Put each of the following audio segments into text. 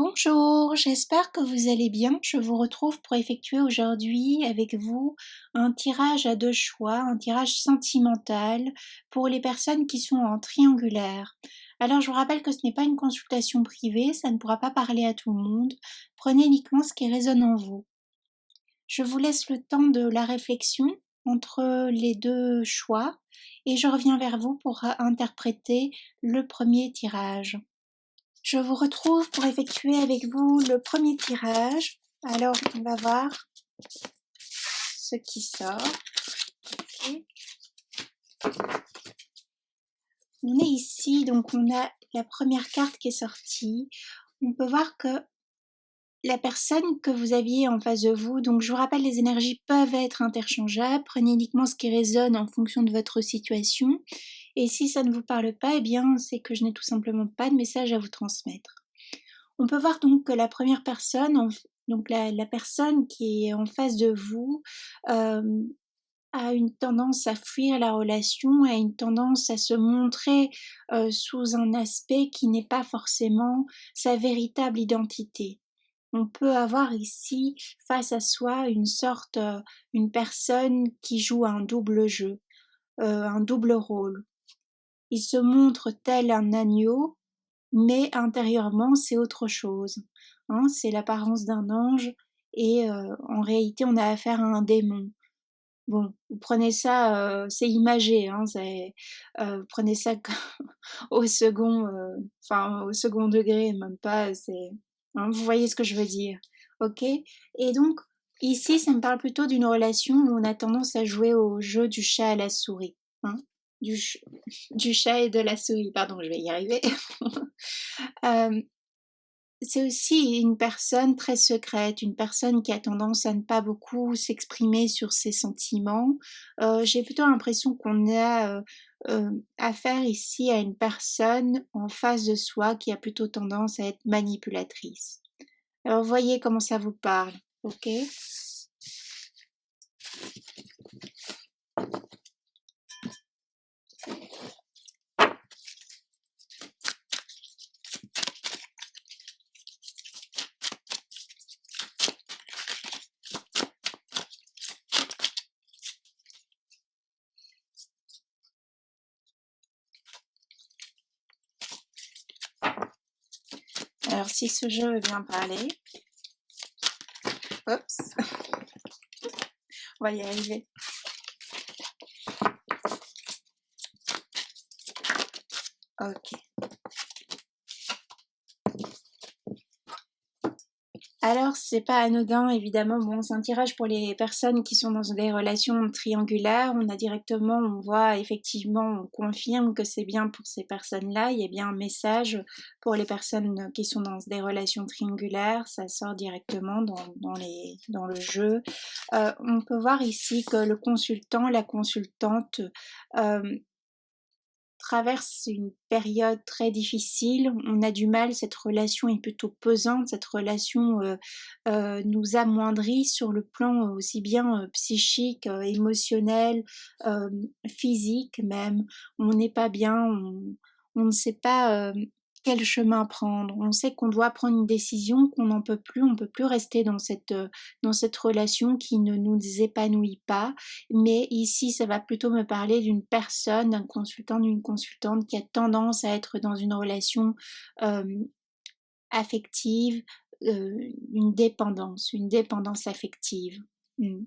Bonjour, j'espère que vous allez bien. Je vous retrouve pour effectuer aujourd'hui avec vous un tirage à deux choix, un tirage sentimental pour les personnes qui sont en triangulaire. Alors je vous rappelle que ce n'est pas une consultation privée, ça ne pourra pas parler à tout le monde. Prenez uniquement ce qui résonne en vous. Je vous laisse le temps de la réflexion entre les deux choix et je reviens vers vous pour interpréter le premier tirage. Je vous retrouve pour effectuer avec vous le premier tirage. Alors, on va voir ce qui sort. Okay. On est ici, donc on a la première carte qui est sortie. On peut voir que la personne que vous aviez en face de vous, donc je vous rappelle, les énergies peuvent être interchangeables. Prenez uniquement ce qui résonne en fonction de votre situation. Et si ça ne vous parle pas, eh bien, c'est que je n'ai tout simplement pas de message à vous transmettre. On peut voir donc que la première personne, donc la personne qui est en face de vous, a une tendance à fuir la relation, a une tendance à se montrer sous un aspect qui n'est pas forcément sa véritable identité. On peut avoir ici face à soi une personne qui joue un double jeu, un double rôle. Il se montre tel un agneau, mais intérieurement c'est autre chose. C'est l'apparence d'un ange et en réalité on a affaire à un démon. Bon, vous prenez ça, c'est imagé, vous prenez ça au au second degré, même pas, vous voyez ce que je veux dire, ok? Et donc ici, ça me parle plutôt d'une relation où on a tendance à jouer au jeu du chat à la souris, hein, du, du chat et de la souris, pardon, je vais y arriver. C'est aussi une personne très secrète, une personne qui a tendance à ne pas beaucoup s'exprimer sur ses sentiments. J'ai plutôt l'impression qu'on a affaire ici à une personne en face de soi qui a plutôt tendance à être manipulatrice. Alors voyez comment ça vous parle, ok? Alors si ce jeu veut bien parler, oups, on va y arriver. Ok. Alors, c'est pas anodin, évidemment. Bon, c'est un tirage pour les personnes qui sont dans des relations triangulaires. On voit effectivement, on confirme que c'est bien pour ces personnes-là. Il y a bien un message pour les personnes qui sont dans des relations triangulaires. Ça sort directement dans le jeu. On peut voir ici que le consultant, la consultante, traverse une période très difficile, on a du mal, cette relation est plutôt pesante, cette relation nous amoindrit sur le plan aussi bien psychique, émotionnel, physique même. On n'est pas bien, on ne sait pas quel chemin prendre. On sait qu'on doit prendre une décision, qu'on n'en peut plus, on ne peut plus rester dans cette relation qui ne nous épanouit pas. Mais ici, ça va plutôt me parler d'une personne, d'un consultant, d'une consultante qui a tendance à être dans une relation euh, affective, une dépendance affective. Mm.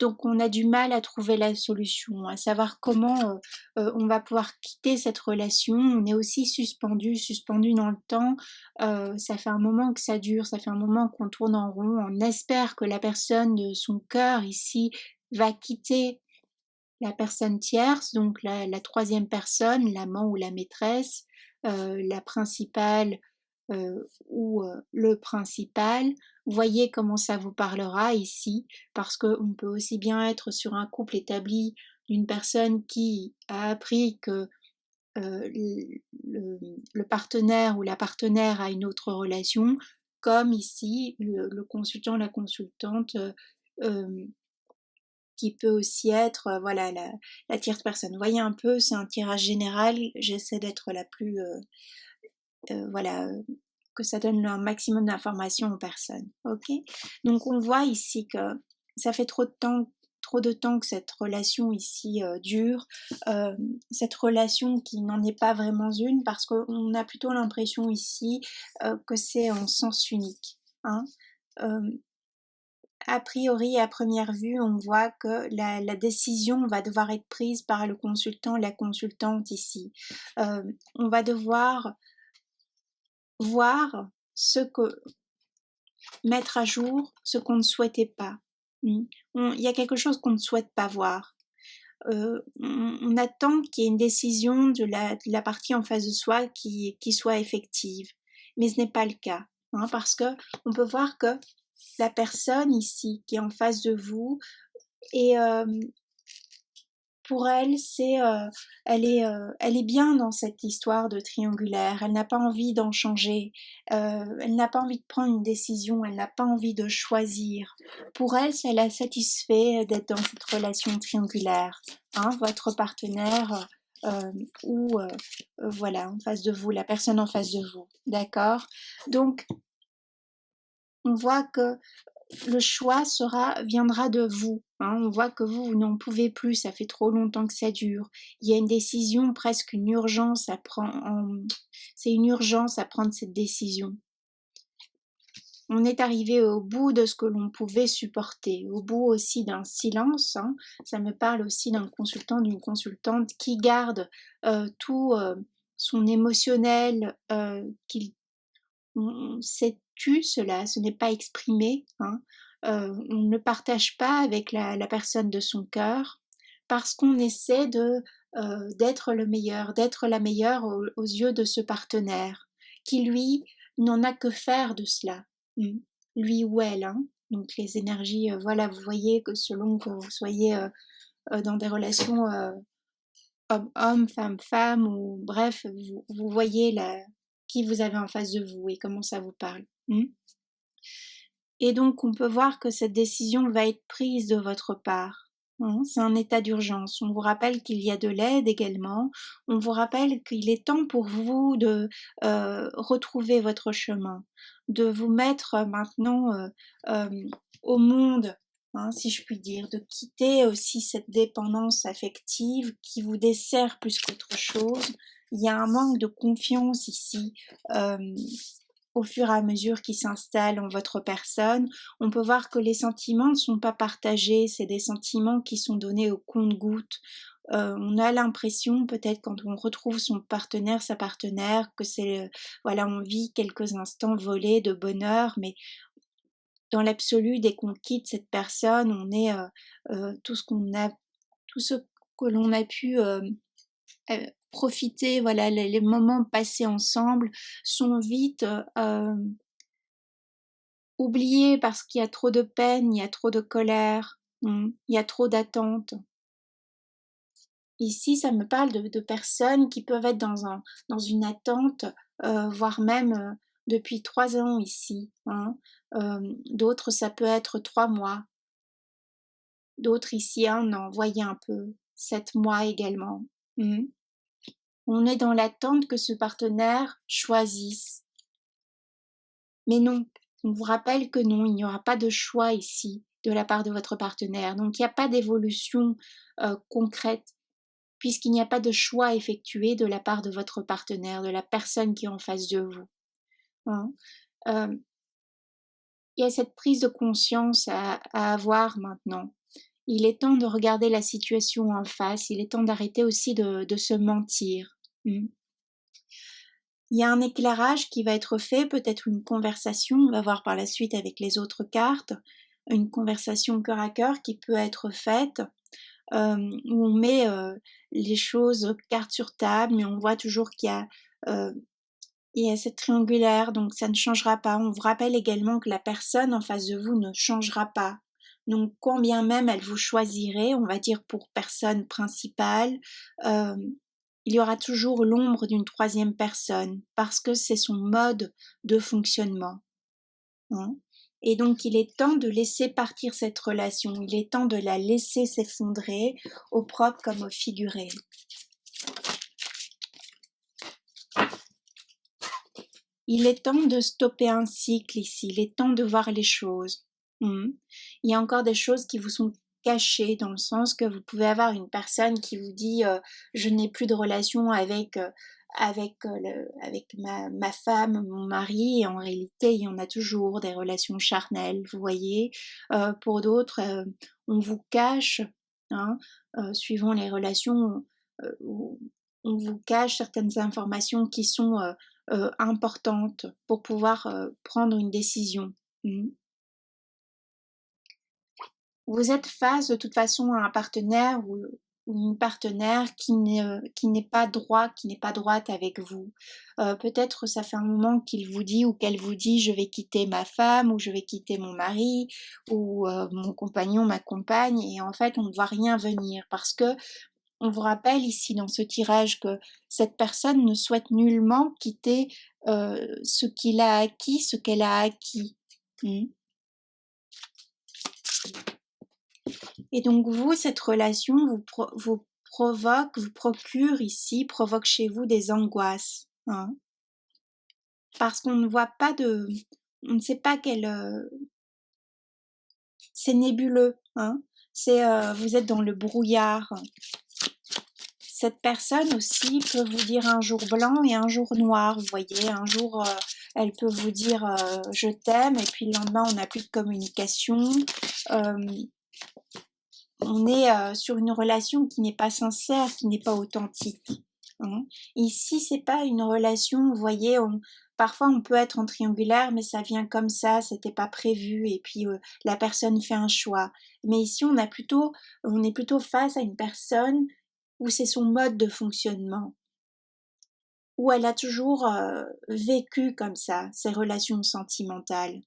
Donc on a du mal à trouver la solution, à savoir comment on va pouvoir quitter cette relation. On est aussi suspendu dans le temps. Ça fait un moment que ça dure, ça fait un moment qu'on tourne en rond. On espère que la personne de son cœur ici va quitter la personne tierce, donc la troisième personne, l'amant ou la maîtresse, la principale ou le principal. Voyez comment ça vous parlera ici, parce qu'on peut aussi bien être sur un couple établi d'une personne qui a appris que le partenaire ou la partenaire a une autre relation, comme ici le consultant, la consultante euh, qui peut aussi être voilà la tierce personne. Vous voyez un peu, c'est un tirage général, j'essaie d'être la plus voilà que ça donne un maximum d'informations aux personnes. Ok? Donc on voit ici que ça fait trop de temps que cette relation ici dure, cette relation qui n'en est pas vraiment une, parce qu'on a plutôt l'impression ici que c'est en sens unique. Hein. A priori, à première vue, on voit que la décision va devoir être prise par le consultant, la consultante ici. On va devoir voir mettre à jour ce qu'on ne souhaitait pas. Il y a quelque chose qu'on ne souhaite pas voir. On attend qu'il y ait une décision de la partie en face de soi qui soit effective. Mais ce n'est pas le cas, hein, parce que on peut voir que la personne ici qui est en face de vous et pour elle, elle est bien dans cette histoire de triangulaire. Elle n'a pas envie d'en changer. Elle n'a pas envie de prendre une décision. Elle n'a pas envie de choisir. Pour elle, ça la satisfait d'être dans cette relation triangulaire. Hein, votre partenaire ou voilà, en face de vous, la personne en face de vous. D'accord? Donc, on voit que le choix viendra de vous. Hein. On voit que vous n'en pouvez plus, ça fait trop longtemps que ça dure. Il y a une décision, presque une urgence à prendre. C'est une urgence à prendre cette décision. On est arrivé au bout de ce que l'on pouvait supporter, au bout aussi d'un silence. Hein. Ça me parle aussi d'un consultant, d'une consultante qui garde tout son émotionnel, on s'est tu cela, ce n'est pas exprimé. Hein. On ne partage pas avec la personne de son cœur parce qu'on essaie d'être le meilleur, d'être la meilleure aux yeux de ce partenaire qui, lui, n'en a que faire de cela. Lui ou elle. Hein. Donc les énergies, voilà, vous voyez que selon que vous soyez dans des relations homme-homme, femme-femme, ou bref, vous voyez qui vous avez en face de vous et comment ça vous parle. Et donc, on peut voir que cette décision va être prise de votre part. C'est un état d'urgence. On vous rappelle qu'il y a de l'aide également. On vous rappelle qu'il est temps pour vous de retrouver votre chemin, de vous mettre maintenant au monde, hein, si je puis dire, de quitter aussi cette dépendance affective qui vous dessert plus qu'autre chose. Il y a un manque de confiance ici. Au fur et à mesure qui s'installe en votre personne, on peut voir que les sentiments ne sont pas partagés, c'est des sentiments qui sont donnés au compte-gouttes. On a l'impression, peut-être quand on retrouve son partenaire, sa partenaire, que c'est, voilà, on vit quelques instants volés de bonheur, mais dans l'absolu, dès qu'on quitte cette personne, on est tout ce que l'on a pu profiter, voilà, les moments passés ensemble sont vite oubliés parce qu'il y a trop de peine, il y a trop de colère, il y a trop d'attentes. Ici, ça me parle de personnes qui peuvent être dans une attente, voire même depuis 3 ans ici. Hein. D'autres, ça peut être 3 mois. D'autres ici, 1 an, voyez un peu. 7 mois également. On est dans l'attente que ce partenaire choisisse. Mais non, on vous rappelle que non, il n'y aura pas de choix ici de la part de votre partenaire. Donc il n'y a pas d'évolution concrète puisqu'il n'y a pas de choix effectué de la part de votre partenaire, de la personne qui est en face de vous. Hein. Il y a cette prise de conscience à avoir maintenant. Il est temps de regarder la situation en face, il est temps d'arrêter aussi de se mentir. Il y a un éclairage qui va être fait, peut-être une conversation, on va voir par la suite avec les autres cartes, une conversation cœur à cœur qui peut être faite, où on met les choses carte sur table, mais on voit toujours qu'il y a cette triangulaire, donc ça ne changera pas. On vous rappelle également que la personne en face de vous ne changera pas. Donc, quand bien même elle vous choisirait, on va dire pour personne principale, il y aura toujours l'ombre d'une 3e personne, parce que c'est son mode de fonctionnement. Hein. Et donc, il est temps de laisser partir cette relation, il est temps de la laisser s'effondrer, au propre comme au figuré. Il est temps de stopper un cycle ici, il est temps de voir les choses. Il y a encore des choses qui vous sont cachées, dans le sens que vous pouvez avoir une personne qui vous dit je n'ai plus de relation avec ma femme, mon mari, et en réalité il y en a toujours des relations charnelles, vous voyez. Pour d'autres, on vous cache, hein, suivant les relations, on vous cache certaines informations qui sont importantes pour pouvoir prendre une décision. Vous êtes face de toute façon à un partenaire ou une partenaire qui n'est pas droit, qui n'est pas droite avec vous. Peut-être ça fait un moment qu'il vous dit ou qu'elle vous dit je vais quitter ma femme ou je vais quitter mon mari ou mon compagnon, ma compagne, et en fait on ne voit rien venir parce que on vous rappelle ici dans ce tirage que cette personne ne souhaite nullement quitter ce qu'il a acquis, ce qu'elle a acquis. Et donc vous, cette relation vous procure ici, provoque chez vous des angoisses. Parce qu'on ne voit pas on ne sait pas c'est nébuleux. Vous êtes dans le brouillard. Cette personne aussi peut vous dire un jour blanc et un jour noir, vous voyez. Un jour, elle peut vous dire je t'aime, et puis le lendemain, on n'a plus de communication. On est sur une relation qui n'est pas sincère, qui n'est pas authentique. Ici, c'est pas une relation, vous voyez, parfois on peut être en triangulaire, mais ça vient comme ça, c'était pas prévu, et puis la personne fait un choix. Mais ici, on est plutôt face à une personne où c'est son mode de fonctionnement, où elle a toujours vécu comme ça, ses relations sentimentales.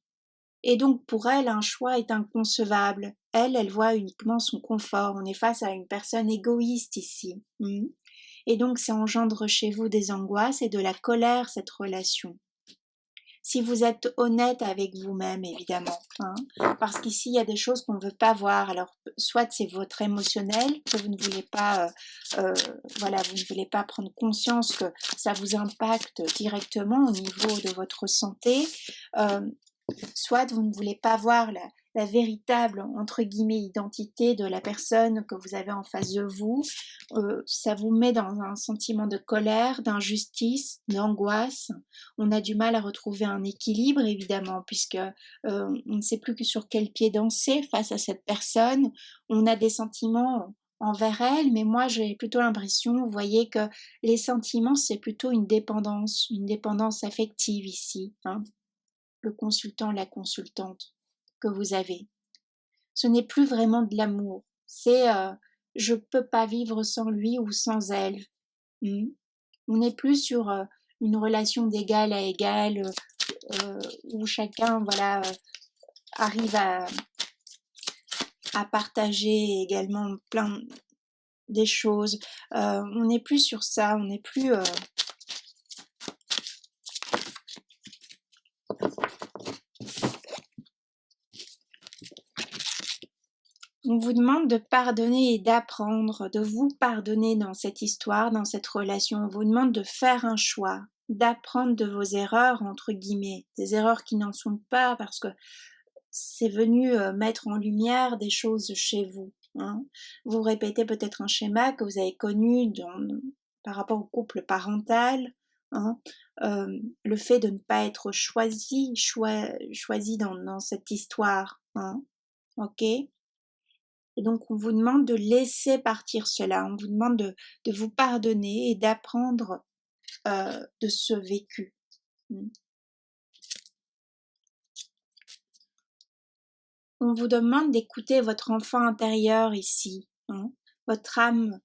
Et donc pour elle, un choix est inconcevable. Elle voit uniquement son confort. On est face à une personne égoïste ici. Et donc ça engendre chez vous des angoisses et de la colère, cette relation. Si vous êtes honnête avec vous-même, évidemment. Parce qu'ici, il y a des choses qu'on ne veut pas voir. Alors, soit c'est votre émotionnel, que vous ne voulez pas, vous ne voulez pas prendre conscience que ça vous impacte directement au niveau de votre santé, soit vous ne voulez pas voir la véritable, entre guillemets, identité de la personne que vous avez en face de vous. Ça vous met dans un sentiment de colère, d'injustice, d'angoisse. On a du mal à retrouver un équilibre, évidemment, puisque on ne sait plus que sur quel pied danser face à cette personne. On a des sentiments envers elle, mais moi j'ai plutôt l'impression, vous voyez, que les sentiments, c'est plutôt une dépendance affective ici. Le consultant, la consultante que vous avez. Ce n'est plus vraiment de l'amour, c'est je peux pas vivre sans lui ou sans elle. On n'est plus sur une relation d'égal à égal où chacun arrive à partager également plein des choses. On n'est plus sur ça, on n'est plus on vous demande de pardonner et d'apprendre, de vous pardonner dans cette histoire, dans cette relation. On vous demande de faire un choix, d'apprendre de vos erreurs, entre guillemets, des erreurs qui n'en sont pas parce que c'est venu mettre en lumière des choses chez vous. Vous répétez peut-être un schéma que vous avez connu par rapport au couple parental. Le fait de ne pas être choisi dans cette histoire. Ok. Et donc, on vous demande de laisser partir cela, on vous demande de vous pardonner et d'apprendre de ce vécu. On vous demande d'écouter votre enfant intérieur ici, votre âme,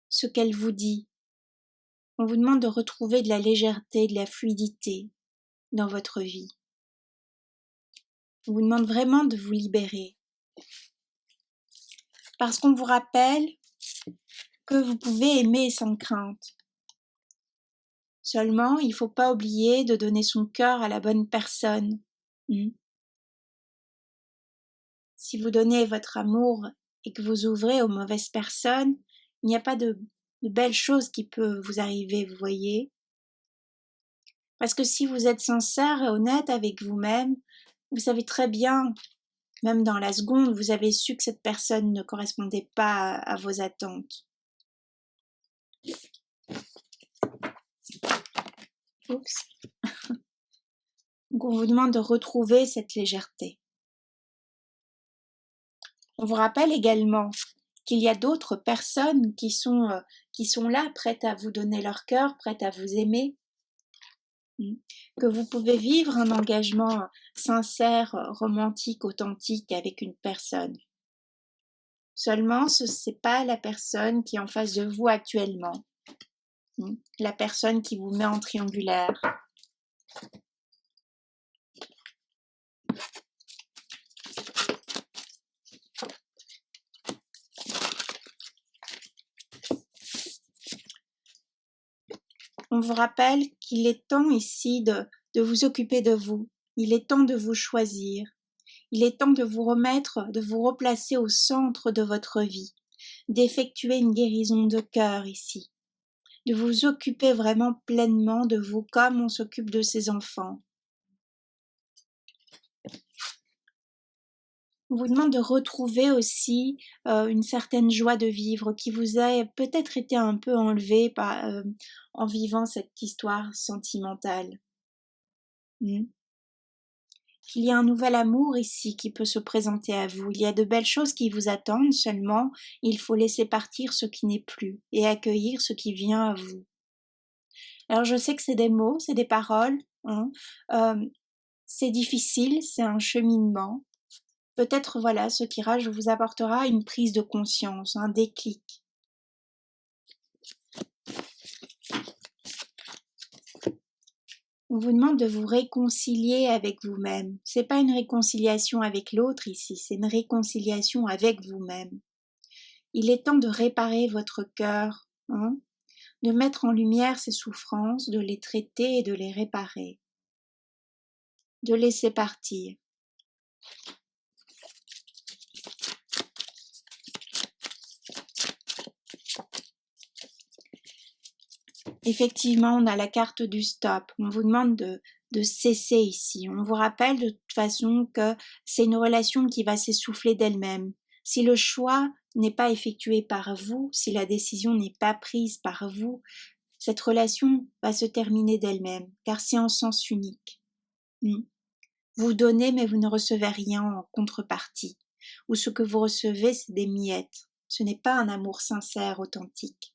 ce qu'elle vous dit. On vous demande de retrouver de la légèreté, de la fluidité dans votre vie. On vous demande vraiment de vous libérer. Parce qu'on vous rappelle que vous pouvez aimer sans crainte. Seulement, il ne faut pas oublier de donner son cœur à la bonne personne. Si vous donnez votre amour et que vous ouvrez aux mauvaises personnes, il n'y a pas de belles choses qui peuvent vous arriver, vous voyez. Parce que si vous êtes sincère et honnête avec vous-même, vous savez très bien, même dans la seconde, vous avez su que cette personne ne correspondait pas à vos attentes. Oups. Donc on vous demande de retrouver cette légèreté. On vous rappelle également qu'il y a d'autres personnes qui sont là, prêtes à vous donner leur cœur, prêtes à vous aimer, que vous pouvez vivre un engagement sincère, romantique, authentique avec une personne. Seulement, ce n'est pas la personne qui est en face de vous actuellement, la personne qui vous met en triangulaire. On vous rappelle qu'il est temps ici de vous occuper de vous. Il est temps de vous choisir. Il est temps de vous remettre, de vous replacer au centre de votre vie, d'effectuer une guérison de cœur ici, de vous occuper vraiment pleinement de vous comme on s'occupe de ses enfants. On vous demande de retrouver aussi une certaine joie de vivre qui vous a peut-être été un peu enlevée en vivant cette histoire sentimentale. Qu'il y a un nouvel amour ici qui peut se présenter à vous. Il y a de belles choses qui vous attendent, seulement il faut laisser partir ce qui n'est plus et accueillir ce qui vient à vous. Alors je sais que c'est des mots, c'est des paroles, c'est difficile, c'est un cheminement. Peut-être voilà, ce tirage vous apportera une prise de conscience, un déclic. On vous demande de vous réconcilier avec vous-même. C'est pas une réconciliation avec l'autre ici, c'est une réconciliation avec vous-même. Il est temps de réparer votre cœur, de mettre en lumière ces souffrances, de les traiter et de les réparer, de laisser partir. Effectivement, on a la carte du stop. On vous demande de cesser ici. On vous rappelle de toute façon que c'est une relation qui va s'essouffler d'elle-même. Si le choix n'est pas effectué par vous, si la décision n'est pas prise par vous, cette relation va se terminer d'elle-même, car c'est en sens unique. Vous donnez, mais vous ne recevez rien en contrepartie. Ou ce que vous recevez, c'est des miettes. Ce n'est pas un amour sincère, authentique.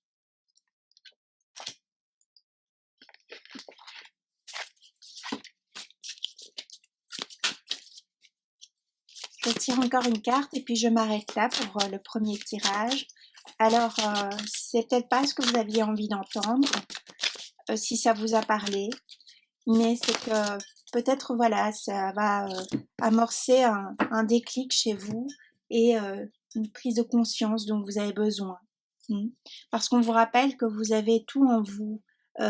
Je tire encore une carte et puis je m'arrête là pour le premier tirage. Alors, c'est peut-être pas ce que vous aviez envie d'entendre, si ça vous a parlé, mais c'est que peut-être voilà, ça va amorcer un déclic chez vous et une prise de conscience dont vous avez besoin. Parce qu'on vous rappelle que vous avez tout en vous.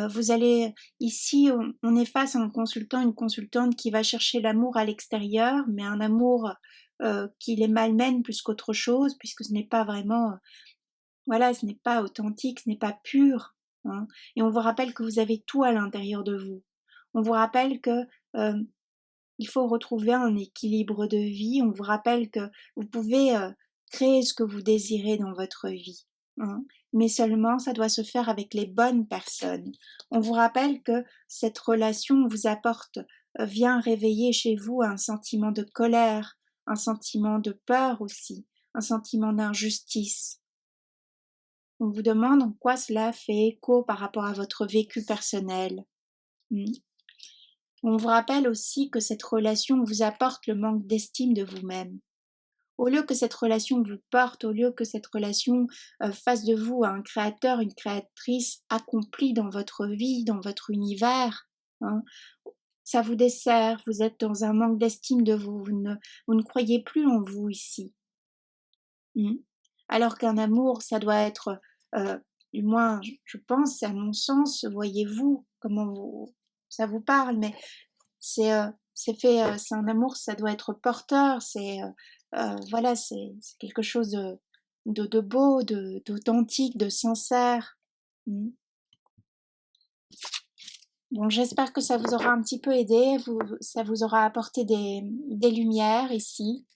Vous allez ici, on est face à un consultant, une consultante qui va chercher l'amour à l'extérieur, mais un amour qui les malmène plus qu'autre chose, puisque ce n'est pas vraiment, voilà, ce n'est pas authentique, ce n'est pas pur. Et on vous rappelle que vous avez tout à l'intérieur de vous. On vous rappelle que il faut retrouver un équilibre de vie. On vous rappelle que vous pouvez créer ce que vous désirez dans votre vie. Mais seulement ça doit se faire avec les bonnes personnes. On vous rappelle que cette relation vous apporte, vient réveiller chez vous un sentiment de colère, un sentiment de peur aussi, un sentiment d'injustice. On vous demande en quoi cela fait écho par rapport à votre vécu personnel. On vous rappelle aussi que cette relation vous apporte le manque d'estime de vous-même. Au lieu que cette relation vous porte, au lieu que cette relation fasse de vous un créateur, une créatrice accomplie dans votre vie, dans votre univers, ça vous dessert, vous êtes dans un manque d'estime de vous, vous ne croyez plus en vous ici. Alors qu'un amour, ça doit être, du moins je pense, à mon sens, voyez-vous, comment ça vous parle, mais c'est un amour, ça doit être porteur, voilà, c'est quelque chose de beau, d'authentique, de sincère. Bon, j'espère que ça vous aura un petit peu aidé, ça vous aura apporté des lumières ici.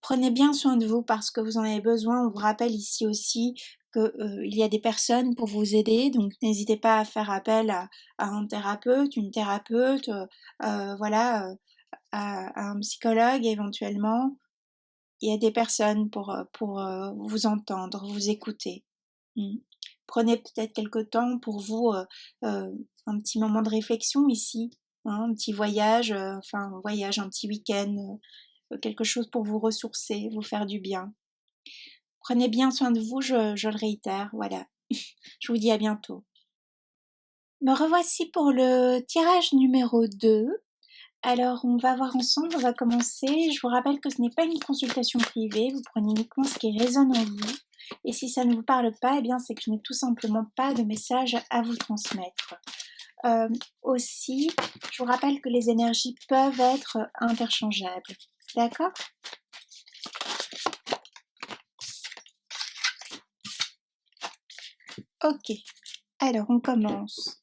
Prenez bien soin de vous parce que vous en avez besoin. On vous rappelle ici aussi que il y a des personnes pour vous aider, donc n'hésitez pas à faire appel à un thérapeute, une thérapeute, voilà, à un psychologue éventuellement. Il y a des personnes pour vous entendre, vous écouter. Prenez peut-être quelque temps pour vous, un petit moment de réflexion ici, hein, un petit voyage, enfin un voyage, un petit week-end, quelque chose pour vous ressourcer, vous faire du bien. Prenez bien soin de vous, je le réitère, voilà. Je vous dis à bientôt. Me revoici pour le tirage numéro 2. Alors, on va voir ensemble, on va commencer. Je vous rappelle que ce n'est pas une consultation privée, vous prenez uniquement ce qui résonne en vous. Et si ça ne vous parle pas, eh bien, c'est que je n'ai tout simplement pas de message à vous transmettre. Aussi, je vous rappelle que les énergies peuvent être interchangeables. D'accord ? Ok, alors on commence.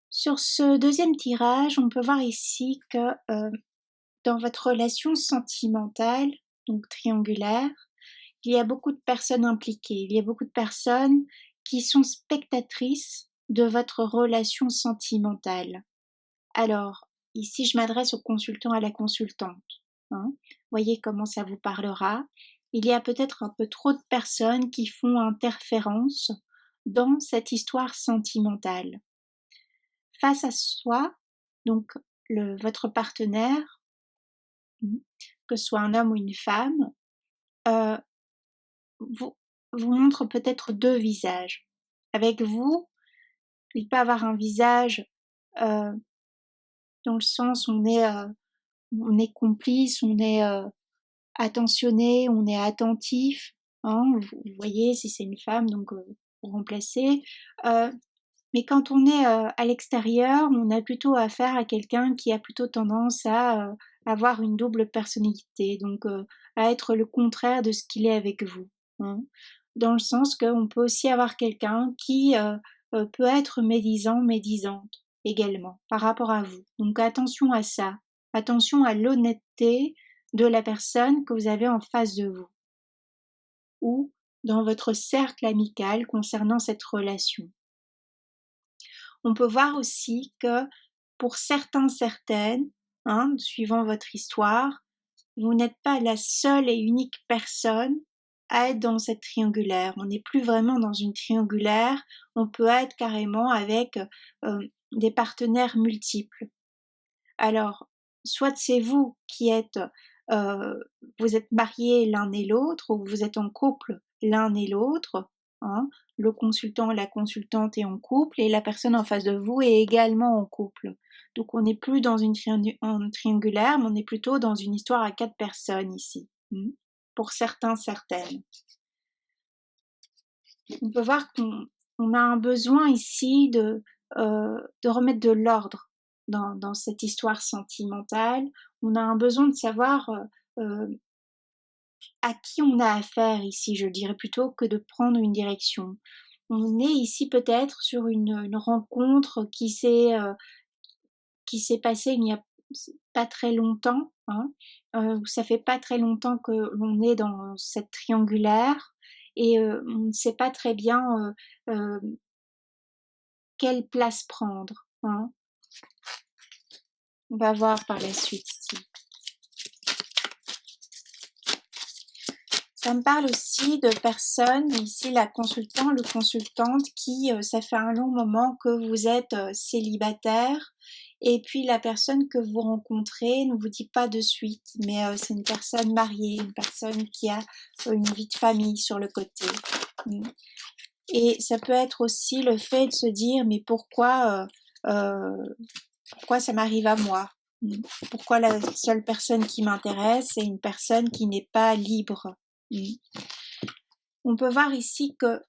Sur ce deuxième tirage, on peut voir ici que dans votre relation sentimentale, donc triangulaire, il y a beaucoup de personnes impliquées, il y a beaucoup de personnes qui sont spectatrices de votre relation sentimentale. Alors, ici, je m'adresse au consultant, à la consultante. Hein. Voyez comment ça vous parlera. Il y a peut-être un peu trop de personnes qui font interférence dans cette histoire sentimentale. Face à soi, donc votre partenaire, que ce soit un homme ou une femme, euh, vous, vous montre peut-être deux visages. Avec vous, il peut avoir un visage euh, dans le sens où on est complice, on est attentionné, on est attentif. Hein, vous voyez, si c'est une femme, donc vous remplacez. Mais quand on est à l'extérieur, on a plutôt affaire à quelqu'un qui a plutôt tendance à avoir une double personnalité, donc à être le contraire de ce qu'il est avec vous. Hein. Dans le sens qu'on peut aussi avoir quelqu'un qui peut être médisant, médisante également par rapport à vous. Donc attention à ça, attention à l'honnêteté de la personne que vous avez en face de vous ou dans votre cercle amical concernant cette relation. On peut voir aussi que pour certains, certaines, hein, suivant votre histoire, vous n'êtes pas la seule et unique personne à être dans cette triangulaire. On n'est plus vraiment dans une triangulaire, on peut être carrément avec des partenaires multiples. Alors, soit c'est vous qui êtes, vous êtes mariés l'un et l'autre, ou vous êtes en couple l'un et l'autre, hein, le consultant, la consultante est en couple, et la personne en face de vous est également en couple. Donc on n'est plus dans une triangulaire, mais on est plutôt dans une histoire à 4 personnes ici, pour certains, certaines. On peut voir qu'on a un besoin ici de remettre de l'ordre dans cette histoire sentimentale. On a un besoin de savoir à qui on a affaire ici, je dirais, plutôt que de prendre une direction. On est ici peut-être sur une rencontre qui s'est passée il n'y a pas très longtemps. Hein. Ça fait pas très longtemps que l'on est dans cette triangulaire et on ne sait pas très bien quelle place prendre. Hein. On va voir par la suite ici. Ça me parle aussi de personnes, ici la consultante, le consultante, qui, ça fait un long moment que vous êtes célibataire, et puis la personne que vous rencontrez ne vous dit pas de suite, mais c'est une personne mariée, une personne qui a une vie de famille sur le côté. Et ça peut être aussi le fait de se dire, mais pourquoi ça m'arrive à moi? Pourquoi la seule personne qui m'intéresse est une personne qui n'est pas libre? On peut voir ici que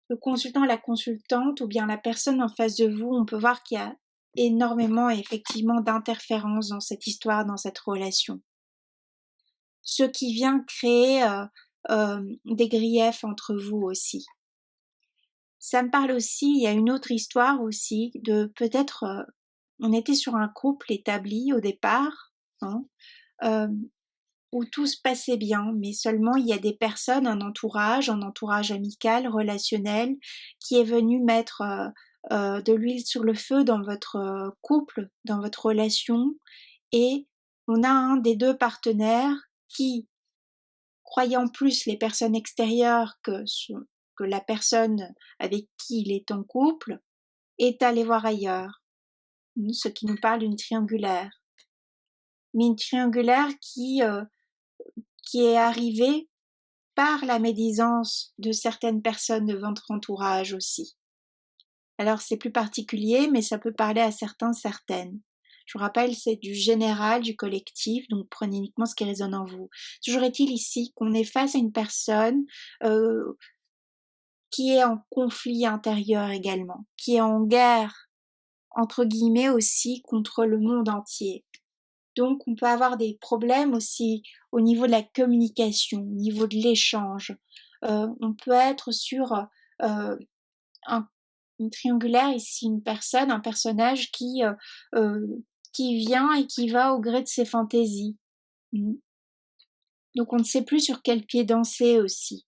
le consultant, la consultante ou bien la personne en face de vous, on peut voir qu'il y a énormément effectivement d'interférences dans cette histoire, dans cette relation. Ce qui vient créer des griefs entre vous aussi. Ça me parle aussi, il y a une autre histoire aussi, de peut-être, on était sur un couple établi au départ, hein, où tout se passait bien, mais seulement il y a des personnes, un entourage amical, relationnel, qui est venu mettre de l'huile sur le feu dans votre couple, dans votre relation, et on a un des deux partenaires qui, croyant plus les personnes extérieures que la personne avec qui il est en couple, est allé voir ailleurs, ce qui nous parle d'une triangulaire. Mais une triangulaire qui est arrivée par la médisance de certaines personnes de votre entourage aussi. Alors c'est plus particulier, mais ça peut parler à certains, certaines. Je vous rappelle, c'est du général, du collectif, donc prenez uniquement ce qui résonne en vous. Toujours est-il ici qu'on est face à une personne qui est en conflit intérieur également, qui est en guerre, entre guillemets aussi, contre le monde entier. Donc on peut avoir des problèmes aussi au niveau de la communication, au niveau de l'échange. On peut être sur une triangulaire ici, une personne, un personnage qui vient et qui va au gré de ses fantaisies. Donc on ne sait plus sur quel pied danser aussi.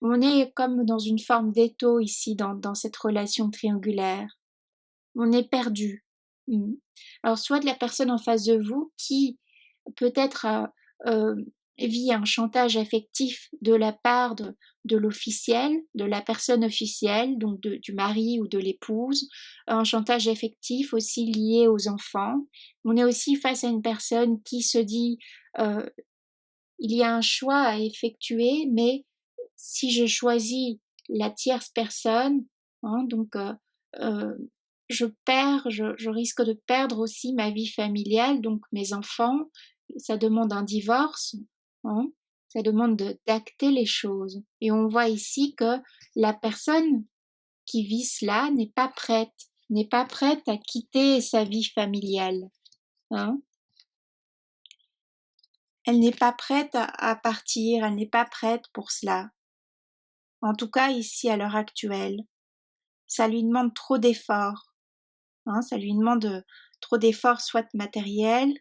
On est comme dans une forme d'étau ici, dans cette relation triangulaire. On est perdu. Alors soit de la personne en face de vous qui peut-être vit un chantage affectif de la part de l'officiel, de la personne officielle, donc du mari ou de l'épouse, un chantage affectif aussi lié aux enfants. On est aussi face à une personne qui se dit il y a un choix à effectuer, mais si je choisis la tierce personne, donc je risque de perdre aussi ma vie familiale, donc mes enfants. Ça demande un divorce, ça demande d'acter les choses. Et on voit ici que la personne qui vit cela n'est pas prête à quitter sa vie familiale. Elle n'est pas prête à partir, elle n'est pas prête pour cela. En tout cas, ici, à l'heure actuelle, ça lui demande trop d'efforts. Ça lui demande trop d'efforts, soit matériels,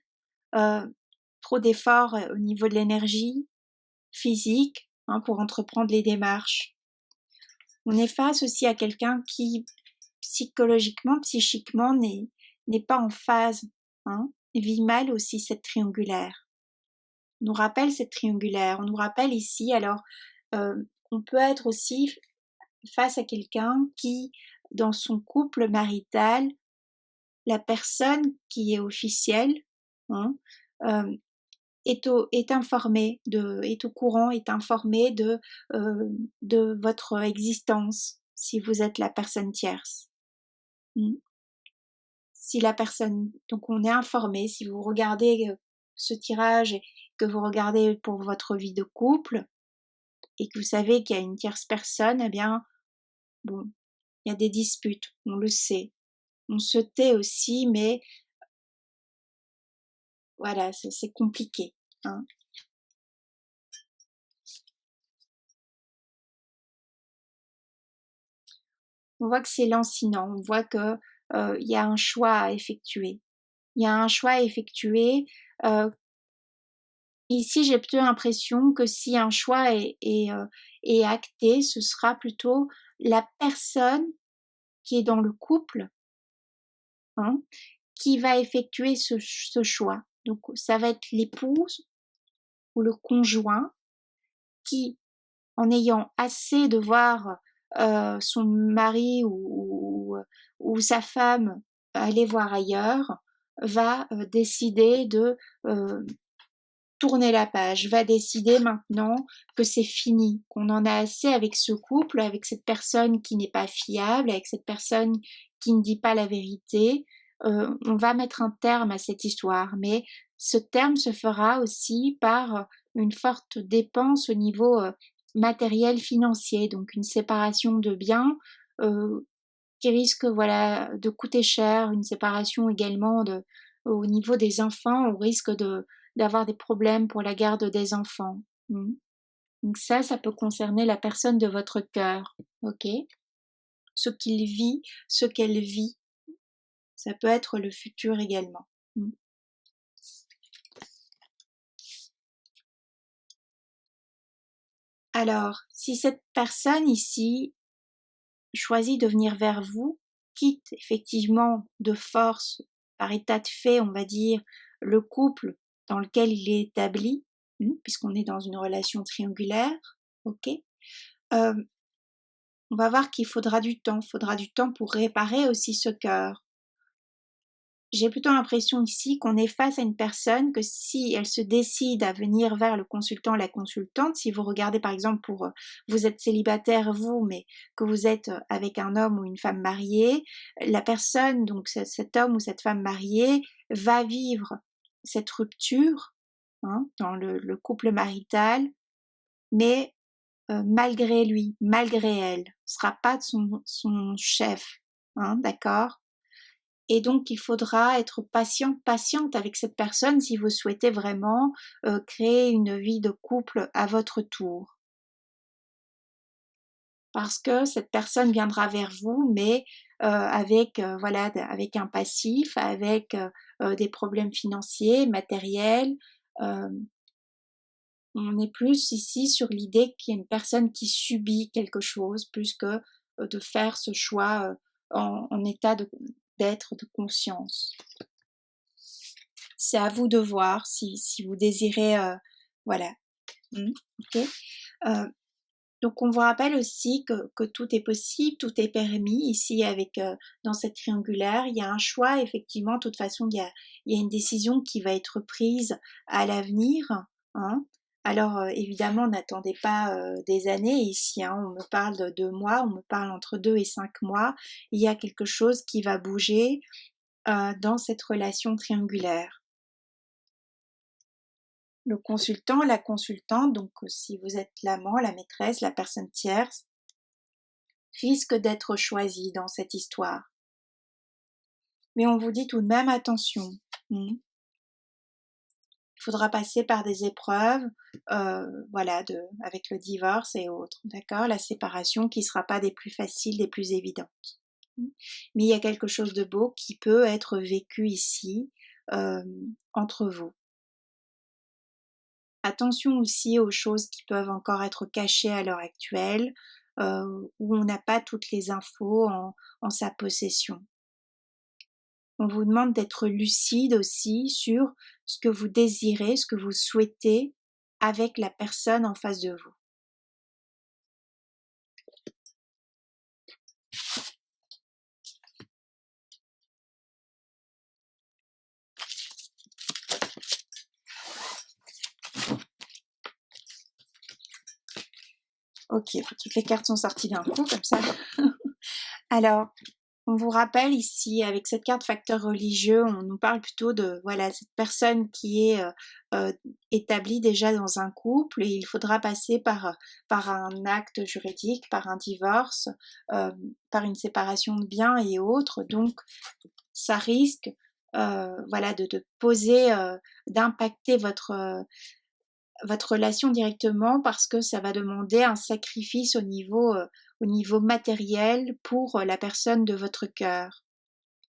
trop d'efforts au niveau de l'énergie physique, pour entreprendre les démarches. On est face aussi à quelqu'un qui, psychologiquement, psychiquement, n'est pas en phase, vit mal aussi cette triangulaire. On nous rappelle cette triangulaire, on nous rappelle ici, alors on peut être aussi face à quelqu'un qui, dans son couple marital, la personne qui est officielle est informée, est au courant, est informée de votre existence, si vous êtes la personne tierce. Si la personne, donc on est informé, si vous regardez ce tirage et que vous regardez pour votre vie de couple, et que vous savez qu'il y a une tierce personne, eh bien, bon, il y a des disputes, on le sait. On se tait aussi, mais voilà, c'est compliqué. On voit que c'est lancinant, on voit que il y a un choix à effectuer. Il y a un choix à effectuer. Ici, j'ai plutôt l'impression que si un choix est acté, ce sera plutôt la personne qui est dans le couple qui va effectuer ce choix. Donc, ça va être l'épouse ou le conjoint qui, en ayant assez de voir son mari ou sa femme aller voir ailleurs, va décider de tourner la page, va décider maintenant que c'est fini, qu'on en a assez avec ce couple, avec cette personne qui n'est pas fiable, avec cette personne qui ne dit pas la vérité. On va mettre un terme à cette histoire, mais ce terme se fera aussi par une forte dépense au niveau matériel financier, donc une séparation de biens qui risque de coûter cher, une séparation également au niveau des enfants, on risque d'avoir des problèmes pour la garde des enfants. Donc ça peut concerner la personne de votre cœur, ok? ce qu'il vit, ce qu'elle vit. Ça peut être le futur également. Alors, si cette personne ici choisit de venir vers vous, quitte effectivement de force, par état de fait, on va dire, le couple dans lequel il est établi, puisqu'on est dans une relation triangulaire, ok, on va voir qu'il faudra du temps pour réparer aussi ce cœur. J'ai plutôt l'impression ici qu'on est face à une personne que si elle se décide à venir vers le consultant, la consultante, si vous regardez par exemple pour, vous êtes célibataire vous, mais que vous êtes avec un homme ou une femme mariée, la personne, donc cet homme ou cette femme mariée, va vivre cette rupture dans le couple marital, mais malgré lui, malgré elle, ce sera pas de son chef, d'accord? Et donc, il faudra être patiente avec cette personne si vous souhaitez vraiment créer une vie de couple à votre tour. Parce que cette personne viendra vers vous, mais avec un passif, avec des problèmes financiers, matériels. On est plus ici sur l'idée qu'il y a une personne qui subit quelque chose, plus que de faire ce choix en état d'être, de conscience. C'est à vous de voir si vous désirez, voilà. Ok. Donc on vous rappelle aussi que tout est possible, tout est permis ici avec dans cette triangulaire. Il y a un choix effectivement. De toute façon, il y a une décision qui va être prise à l'avenir. Alors évidemment, n'attendez pas des années ici. On me parle de 2 mois, on me parle entre 2 et 5 mois. Il y a quelque chose qui va bouger dans cette relation triangulaire. Le consultant, la consultante, donc si vous êtes l'amant, la maîtresse, la personne tierce, risque d'être choisi dans cette histoire. Mais on vous dit tout de même attention. Il faudra passer par des épreuves, avec le divorce et autres, d'accord? La séparation qui ne sera pas des plus faciles, des plus évidentes. Mais il y a quelque chose de beau qui peut être vécu ici entre vous. Attention aussi aux choses qui peuvent encore être cachées à l'heure actuelle, où on n'a pas toutes les infos en sa possession. On vous demande d'être lucide aussi sur ce que vous désirez, ce que vous souhaitez avec la personne en face de vous. Ok, toutes les cartes sont sorties d'un coup comme ça. Alors, on vous rappelle ici, avec cette carte facteur religieux, on nous parle plutôt de cette personne qui est établie déjà dans un couple et il faudra passer par un acte juridique, par un divorce, par une séparation de biens et autres. Donc, ça risque de poser, d'impacter votre relation directement parce que ça va demander un sacrifice au niveau matériel pour la personne de votre cœur.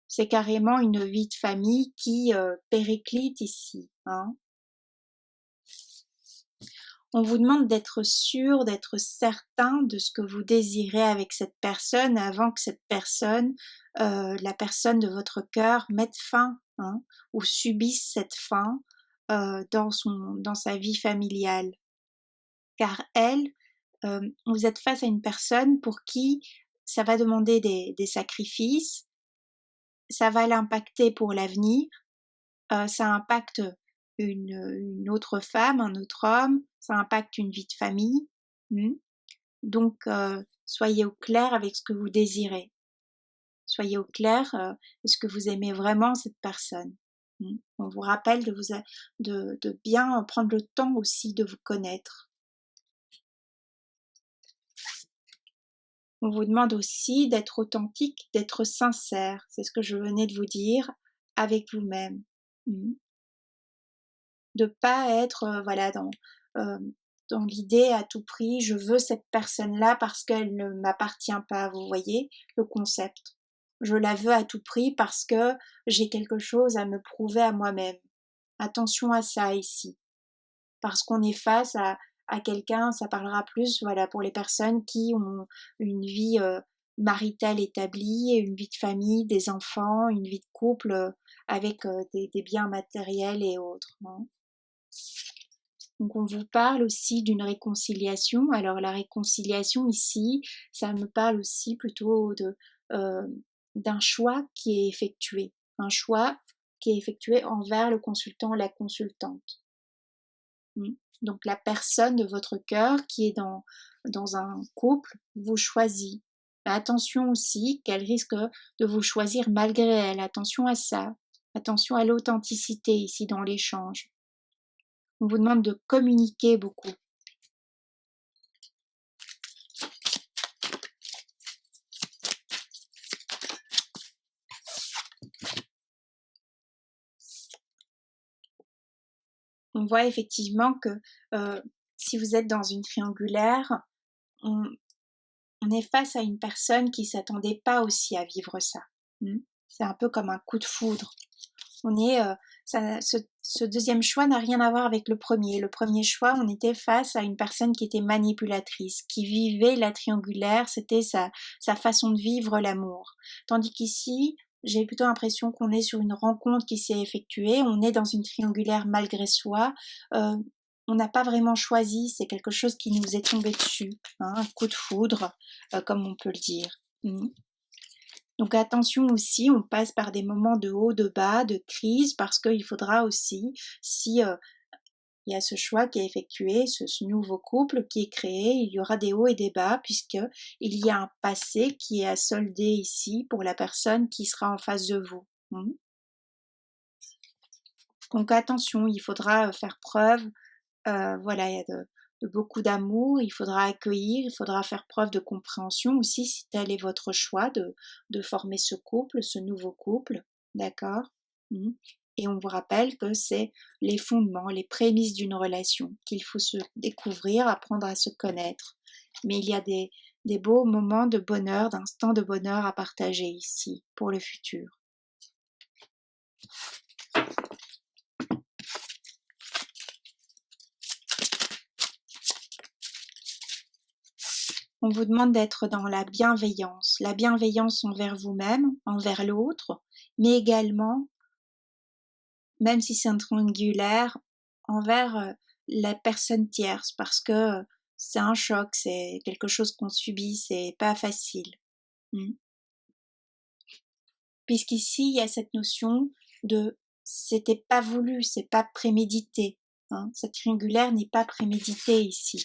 C'est carrément une vie de famille qui périclite ici. On vous demande d'être sûr, d'être certain de ce que vous désirez avec cette personne avant que cette personne, la personne de votre cœur, mette fin ou subisse cette fin dans sa vie familiale. Car elle, vous êtes face à une personne pour qui ça va demander des sacrifices, ça va l'impacter pour l'avenir, ça impacte une autre femme, un autre homme, ça impacte une vie de famille. Donc, soyez au clair avec ce que vous désirez. Soyez au clair, est-ce que vous aimez vraiment cette personne? On vous rappelle de bien prendre le temps aussi de vous connaître. On vous demande aussi d'être authentique, d'être sincère, c'est ce que je venais de vous dire, avec vous-même. De pas être dans l'idée à tout prix, je veux cette personne-là parce qu'elle ne m'appartient pas, vous voyez le concept. Je la veux à tout prix parce que j'ai quelque chose à me prouver à moi-même. Attention à ça ici. Parce qu'on est face à quelqu'un, ça parlera plus, voilà, pour les personnes qui ont une vie maritale établie, une vie de famille, des enfants, une vie de couple avec des biens matériels et autres. Hein. Donc on vous parle aussi d'une réconciliation. Alors la réconciliation ici, ça me parle aussi plutôt euh, d'un choix qui est effectué, un choix qui est effectué envers le consultant, la consultante. Donc la personne de votre cœur qui est dans un couple vous choisit. Attention aussi qu'elle risque de vous choisir malgré elle. Attention à ça. Attention à l'authenticité ici dans l'échange. On vous demande de communiquer beaucoup. On voit effectivement que si vous êtes dans une triangulaire, on est face à une personne qui s'attendait pas aussi à vivre ça. C'est un peu comme un coup de foudre. On est, ce deuxième choix n'a rien à voir avec le premier. Le premier choix, on était face à une personne qui était manipulatrice, qui vivait la triangulaire, c'était sa façon de vivre l'amour. Tandis qu'ici, j'ai plutôt l'impression qu'on est sur une rencontre qui s'est effectuée, on est dans une triangulaire malgré soi, on n'a pas vraiment choisi, c'est quelque chose qui nous est tombé dessus, hein, un coup de foudre, comme on peut le dire. Donc attention aussi, on passe par des moments de haut, de bas, de crise, parce qu'il faudra aussi, si il y a ce choix qui est effectué, ce nouveau couple qui est créé, il y aura des hauts et des bas, puisque il y a un passé qui est à solder ici pour la personne qui sera en face de vous. Donc attention, il faudra faire preuve, voilà, il y a de beaucoup d'amour, il faudra accueillir, il faudra faire preuve de compréhension aussi si tel est votre choix de former ce couple, ce nouveau couple, d'accord. Et on vous rappelle que c'est les fondements, les prémices d'une relation, qu'il faut se découvrir, apprendre à se connaître. Mais il y a des beaux moments de bonheur, d'instants de bonheur à partager ici, pour le futur. On vous demande d'être dans la bienveillance envers vous-même, envers l'autre, mais également, même si c'est un triangulaire, envers la personne tierce, parce que c'est un choc, c'est quelque chose qu'on subit, c'est pas facile. Puisqu'ici, il y a cette notion de c'était pas voulu, c'est pas prémédité. Cette triangulaire n'est pas prémédité ici.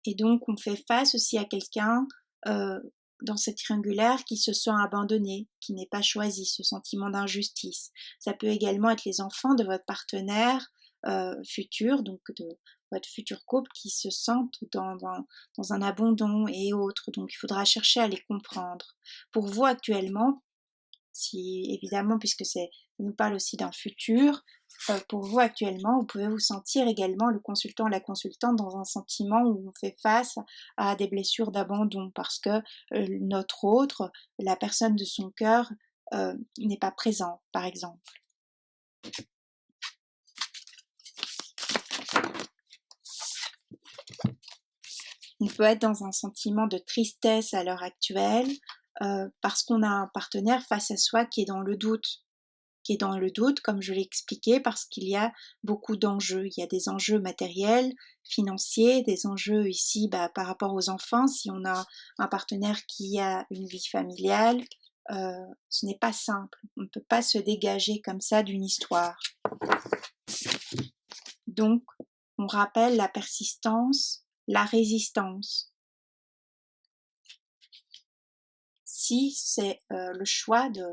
Et donc, on fait face aussi à quelqu'un dans cette triangulaire qui se sent abandonné, qui n'est pas choisi, ce sentiment d'injustice. Ça peut également être les enfants de votre partenaire futur, donc de votre futur couple, qui se sentent dans un abandon et autres. Donc, il faudra chercher à les comprendre. Pour vous actuellement, si évidemment, puisque ça nous parle aussi d'un futur, pour vous actuellement, vous pouvez vous sentir également le consultant, la consultante dans un sentiment où on fait face à des blessures d'abandon parce que notre autre, la personne de son cœur, n'est pas présent, par exemple. On peut être dans un sentiment de tristesse à l'heure actuelle parce qu'on a un partenaire face à soi qui est dans le doute, comme je l'ai expliqué, parce qu'il y a beaucoup d'enjeux. Il y a des enjeux matériels, financiers, des enjeux ici par rapport aux enfants. Si on a un partenaire qui a une vie familiale, ce n'est pas simple. On ne peut pas se dégager comme ça d'une histoire. Donc, on rappelle la persistance, la résistance. Si c'est le choix de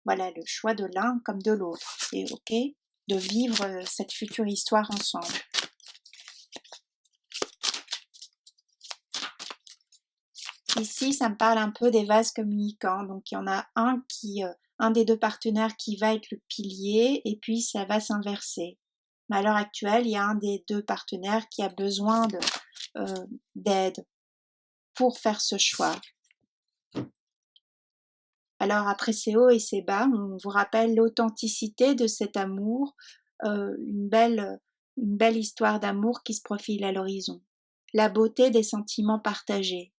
l'un comme de l'autre, c'est ok de vivre cette future histoire ensemble. Ici, ça me parle un peu des vases communicants. Donc, il y en a un qui un des deux partenaires qui va être le pilier et puis ça va s'inverser. Mais à l'heure actuelle, il y a un des deux partenaires qui a besoin d'aide pour faire ce choix. Alors après ces hauts et ces bas, on vous rappelle l'authenticité de cet amour, une belle histoire d'amour qui se profile à l'horizon. La beauté des sentiments partagés.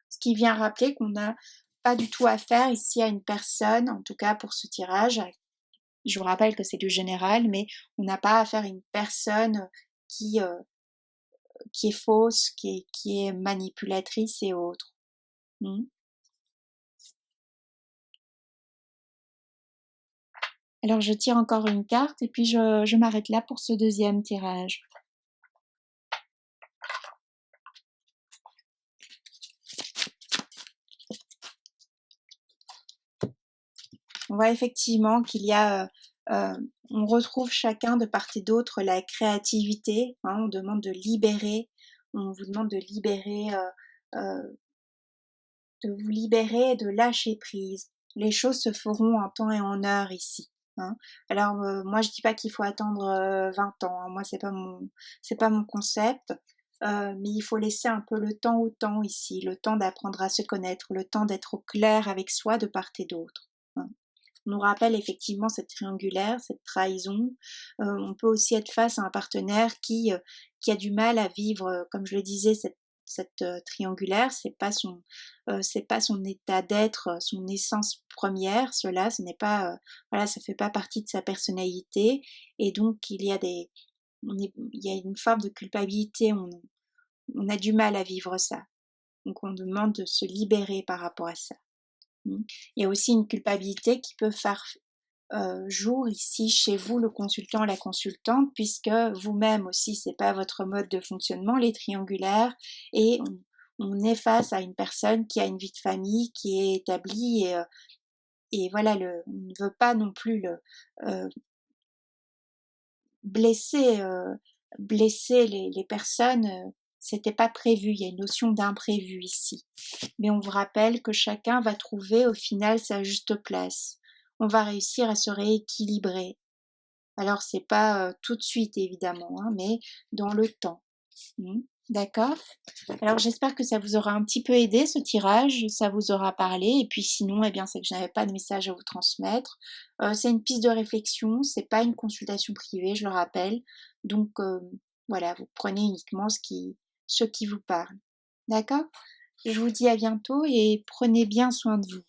Ce qui vient rappeler qu'on n'a pas du tout affaire ici à une personne, en tout cas pour ce tirage. Je vous rappelle que c'est du général, mais on n'a pas affaire à une personne qui est fausse, qui est manipulatrice et autres. Alors je tire encore une carte et puis je m'arrête là pour ce deuxième tirage. On voit effectivement qu'il y a, on retrouve chacun de part et d'autre la créativité, hein, on demande de libérer, on vous demande de libérer, de vous libérer et de lâcher prise. Les choses se feront en temps et en heure ici. Hein. Alors moi je dis pas qu'il faut attendre 20 ans, hein. Moi c'est pas mon concept, mais il faut laisser un peu le temps au temps ici, le temps d'apprendre à se connaître, le temps d'être au clair avec soi de part et d'autre. Hein. On nous rappelle effectivement cette triangulaire, cette trahison. On peut aussi être face à un partenaire qui a du mal à vivre, comme je le disais, cette triangulaire, c'est pas son état d'être, son essence première. Cela, ce n'est pas, voilà, ça fait pas partie de sa personnalité, et donc il y a une forme de culpabilité. On a du mal à vivre ça. Donc on demande de se libérer par rapport à ça. Il y a aussi une culpabilité qui peut faire jour ici chez vous, le consultant, la consultante, puisque vous-même aussi, c'est pas votre mode de fonctionnement, les triangulaires, et on est face à une personne qui a une vie de famille qui est établie, et voilà, on ne veut pas non plus euh, blesser, blesser les personnes. C'était pas prévu, il y a une notion d'imprévu ici. Mais on vous rappelle que chacun va trouver au final sa juste place. On va réussir à se rééquilibrer. Alors c'est pas tout de suite évidemment, hein, mais dans le temps. D'accord? Alors j'espère que ça vous aura un petit peu aidé ce tirage, ça vous aura parlé, et puis sinon, eh bien, c'est que je n'avais pas de message à vous transmettre. C'est une piste de réflexion, c'est pas une consultation privée, je le rappelle. Donc voilà, vous prenez uniquement ce qui vous parle. D'accord? Je vous dis à bientôt et prenez bien soin de vous.